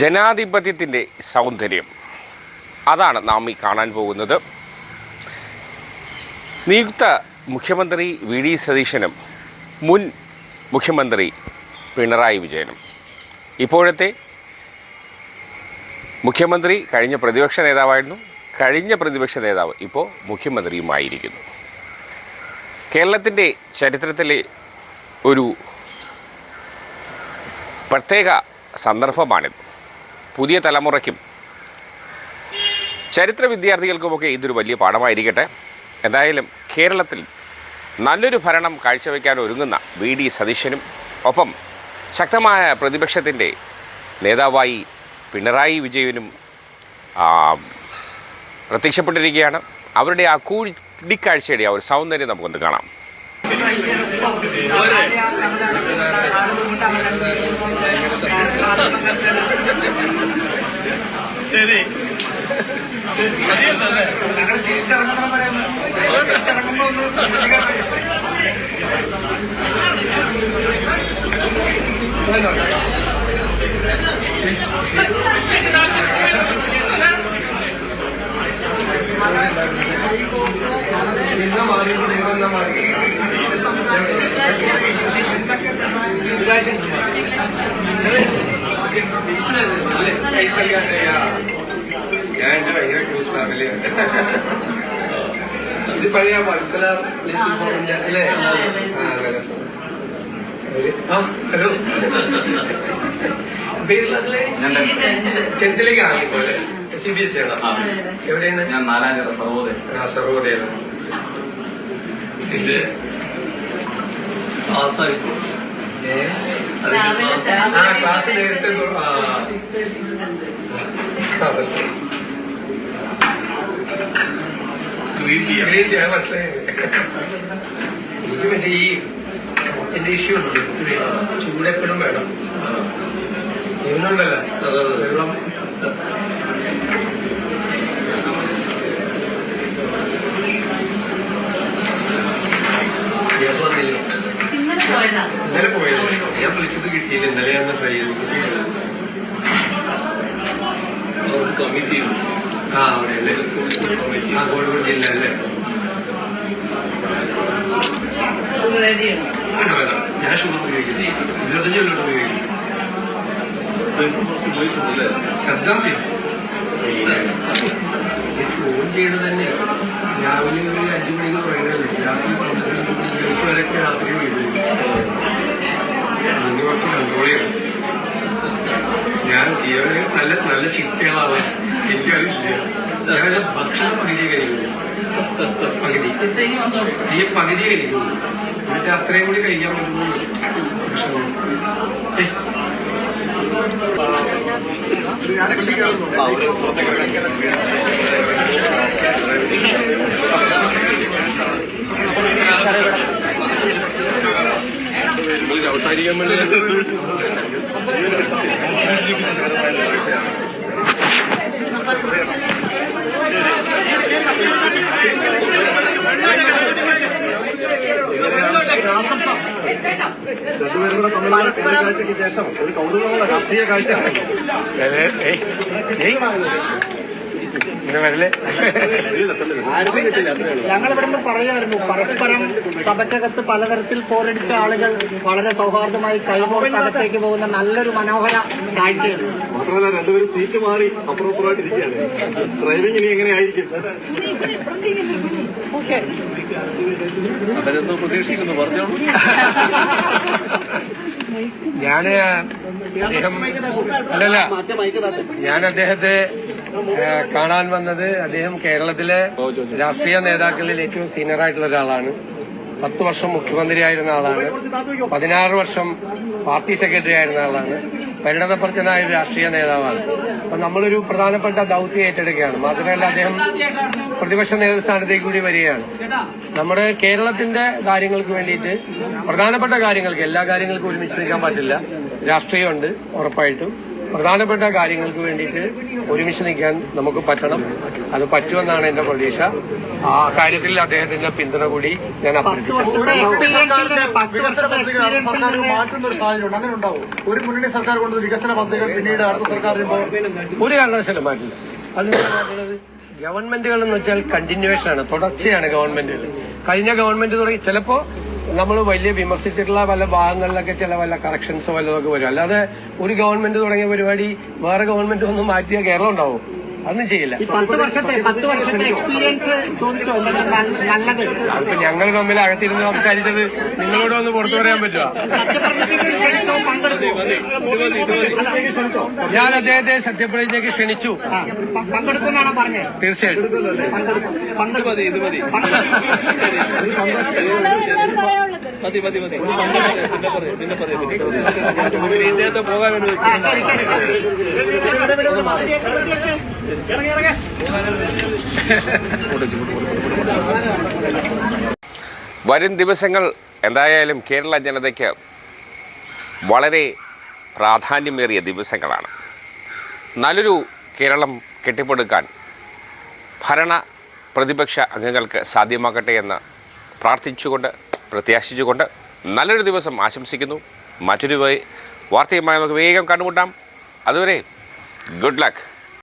ജനാധിപത്യത്തിൻ്റെ സൗന്ദര്യം അതാണ് നാം ഈ കാണാൻ പോകുന്നത്. നിയുക്ത മുഖ്യമന്ത്രി വി ഡി സതീശനും മുൻ മുഖ്യമന്ത്രി പിണറായി വിജയനും, ഇപ്പോഴത്തെ മുഖ്യമന്ത്രി കഴിഞ്ഞ പ്രതിപക്ഷ നേതാവായിരുന്നു, കഴിഞ്ഞ പ്രതിപക്ഷ നേതാവ് ഇപ്പോൾ മുഖ്യമന്ത്രിയുമായിരിക്കുന്നു. കേരളത്തിൻ്റെ ചരിത്രത്തിലെ ഒരു പ്രത്യേക സന്ദർഭമാണിത്. പുതിയ തലമുറയ്ക്കും ചരിത്ര വിദ്യാർത്ഥികൾക്കുമൊക്കെ ഇതൊരു വലിയ പാഠമായിരിക്കട്ടെ. എന്തായാലും കേരളത്തിൽ നല്ലൊരു ഭരണം കാഴ്ചവെക്കാൻ ഒരുങ്ങുന്ന വി ഡി സതീശനും ഒപ്പം ശക്തമായ പ്രതിപക്ഷത്തിൻ്റെ നേതാവായി പിണറായി വിജയനും പ്രത്യക്ഷപ്പെട്ടിരിക്കുകയാണ്. അവരുടെ ആ കൂടിക്കാഴ്ചയുടെ ആ ഒരു സൗന്ദര്യം നമുക്കൊന്ന് കാണാം. ശരി, ഞാൻ എന്റെ ഭയങ്കര ക്രൂസ് ഫാമിലിയാണ്. ഇത് പഴയ വത്സല അല്ലേ? ഹലോ, ടെൻത്തിലേക്ക് ആകിപ്പോലെ CBSE ആണോ? എവിടെയാണ്? ഞാൻ 4ാം സർവോദയാണ്. ഇത് ക്ലാസ് നേരത്തെ എന്റെ ഇഷ്യൂ ഉണ്ട്. ചൂടെപ്പോഴും വേണം. ജീവനുണ്ടല്ലോ വെള്ളം. ഗ്യാസ് വന്നില്ല. ഇന്നലെ പോയത് ഞാൻ വിളിച്ചത് കിട്ടിയില്ല. ഇന്നലെ ഞാൻ ട്രൈ ചെയ്തു. കമ്മിറ്റി അവിടെ അല്ലേ? കോഴിക്കോട് ജില്ല അല്ലേ? ഞാൻ ഷുഗർ ഉപയോഗിക്കുന്നു. 25 കൊല്ലോട്ട് ഉപയോഗിക്കുന്നു. ശബ്ദം ഫോൺ ചെയ്യണത് തന്നെ രാവിലെ ഒരു 5 മണിക്ക് പറയുന്നല്ലേ, രാത്രി 12 മണിക്ക് ഗൾഫ് വരെയൊക്കെ രാത്രി വീഴും. നിങ്ങൾ കുറച്ച് കൺട്രോൾ ചെയ്യണം. ഞാൻ ജീവന് നല്ല ചിട്ടകളാണ്. എനിക്കറിയില്ല. ഞാൻ ഭക്ഷണം പകുതി കഴിക്കുള്ളൂ. ഈ പകുതി കഴിക്കുള്ളൂ. എന്നിട്ട് അത്രയും കൂടി കഴിക്കാൻ പറ്റുള്ളൂ. ഭക്ഷണം സംസാരിക്കാൻ വേണ്ടി രണ്ടുപേരും തമ്മിലുള്ള കൂടിക്കാഴ്ചയ്ക്ക് ശേഷം ഒരു കൗതുകമുള്ള രാഷ്ട്രീയ കാഴ്ച. ഞങ്ങളിവിടുന്ന് പറയായിരുന്നു, പരസ്പരം സഭയ്ക്കകത്ത് പലതരത്തിൽ പോരടിച്ച ആളുകൾ വളരെ സൗഹാർദ്ദമായി കൈകോർത്തകത്തേക്ക് പോകുന്ന നല്ലൊരു മനോഹര കാഴ്ചയായിരുന്നു. മാത്രമല്ല രണ്ടുപേരും സീറ്റ് മാറി അപ്പുറപ്പുറമായിട്ടിരിക്കുകയാണ്. ഡ്രൈവിംഗ് ഇനി എങ്ങനെയായിരിക്കും? അവരെന്തോ പ്രതീക്ഷിക്കുന്നു, പറഞ്ഞോളൂ. ഞാൻ അദ്ദേഹത്തെ കാണാൻ വന്നത്, അദ്ദേഹം കേരളത്തിലെ രാഷ്ട്രീയ നേതാക്കളിൽ ഏറ്റവും സീനിയർ ആയിട്ടുള്ള ഒരാളാണ്. 10 വർഷം മുഖ്യമന്ത്രിയായിരുന്ന ആളാണ്. 16 വർഷം പാർട്ടി സെക്രട്ടറി ആയിരുന്ന ആളാണ്. പരിണതപ്രജ്ഞനായ ഒരു രാഷ്ട്രീയ നേതാവാണ്. അപ്പൊ നമ്മളൊരു പ്രധാനപ്പെട്ട ദൗത്യം ഏറ്റെടുക്കുകയാണ്. മാത്രമല്ല അദ്ദേഹം പ്രതിപക്ഷ നേതൃസ്ഥാനത്തേക്ക് കൂടി വരികയാണ്. നമ്മുടെ കേരളത്തിന്റെ കാര്യങ്ങൾക്ക് വേണ്ടിയിട്ട്, പ്രധാനപ്പെട്ട കാര്യങ്ങൾക്ക്, എല്ലാ കാര്യങ്ങൾക്കും ഒരുമിച്ച് നിൽക്കാൻ പറ്റില്ല. രാഷ്ട്രീയമുണ്ട് ഉറപ്പായിട്ടും. പ്രധാനപ്പെട്ട കാര്യങ്ങൾക്ക് വേണ്ടിയിട്ട് ഒരുമിച്ച് നിൽക്കാൻ നമുക്ക് പറ്റണം. അത് പറ്റുമെന്നാണ് എന്റെ പ്രതീക്ഷ. ആ കാര്യത്തിൽ അദ്ദേഹത്തിന്റെ പിന്തുണ കൂടി ഞാൻ അഭ്യർത്ഥിച്ചു. വികസന പദ്ധതികൾ സർക്കാർ മാറ്റുന്ന ഒരു സാഹചര്യം അങ്ങനെ ഉണ്ടാവും. ഒരു മുന്നണി സർക്കാർ കൊണ്ടുവന്ന വികസന പദ്ധതികൾ പിന്നീട് അടുത്ത സർക്കാർ ഒരു കാരണവശാലും മാറ്റില്ല. അത് മാറ്റുന്നത് ഗവൺമെന്റുകൾ എന്ന് വെച്ചാൽ കണ്ടിന്യൂവേഷൻ ആണ്, തുടർച്ചയാണ് ഗവൺമെന്റുകൾ. കഴിഞ്ഞ ഗവൺമെന്റ് തുടങ്ങി ചിലപ്പോ നമ്മൾ വലിയ വിമർശിച്ചിട്ടുള്ള പല ഭാഗങ്ങളിലൊക്കെ ചില വല്ല കറക്ഷൻസോ വല്ലതൊക്കെ വരും. അല്ലാതെ ഒരു ഗവൺമെന്റ് തുടങ്ങിയ പരിപാടി വേറെ ഗവൺമെന്റ് ഒന്നും മാറ്റിയാൽ കേരളം ഉണ്ടാവും? അതൊന്നും ചെയ്യില്ല. 10 വർഷത്തെ എക്സ്പീരിയൻസ് ചോദിച്ചോ നല്ലത്? അതിപ്പോ ഞങ്ങൾ തമ്മിൽ അകത്തിരുന്ന് സംസാരിച്ചത് നിങ്ങളോട് ഒന്ന് പുറത്തു പറയാൻ പറ്റുമോ? ഞാൻ അദ്ദേഹത്തെ സത്യപ്രതിജ്ഞയ്ക്ക് ക്ഷണിച്ചു. പങ്കെടുക്കുന്നാണോ പറഞ്ഞത്? തീർച്ചയായിട്ടും. വരും ദിവസങ്ങൾ എന്തായാലും കേരള ജനതയ്ക്ക് വളരെ പ്രാധാന്യമേറിയ ദിവസങ്ങളാണ്. നല്ലൊരു കേരളം കെട്ടിപ്പടുക്കാൻ ഭരണ പ്രതിപക്ഷ അംഗങ്ങൾക്ക് സാധ്യമാകട്ടെ എന്ന് പ്രാർത്ഥിച്ചുകൊണ്ട് പ്രത്യാശിച്ചുകൊണ്ട് നല്ലൊരു ദിവസം ആശംസിക്കുന്നു. മറ്റൊരു വാർത്തയുമായി നമുക്ക് വേഗം കണ്ടുമുട്ടാം. അതുവരെ ഗുഡ് ലക്ക്.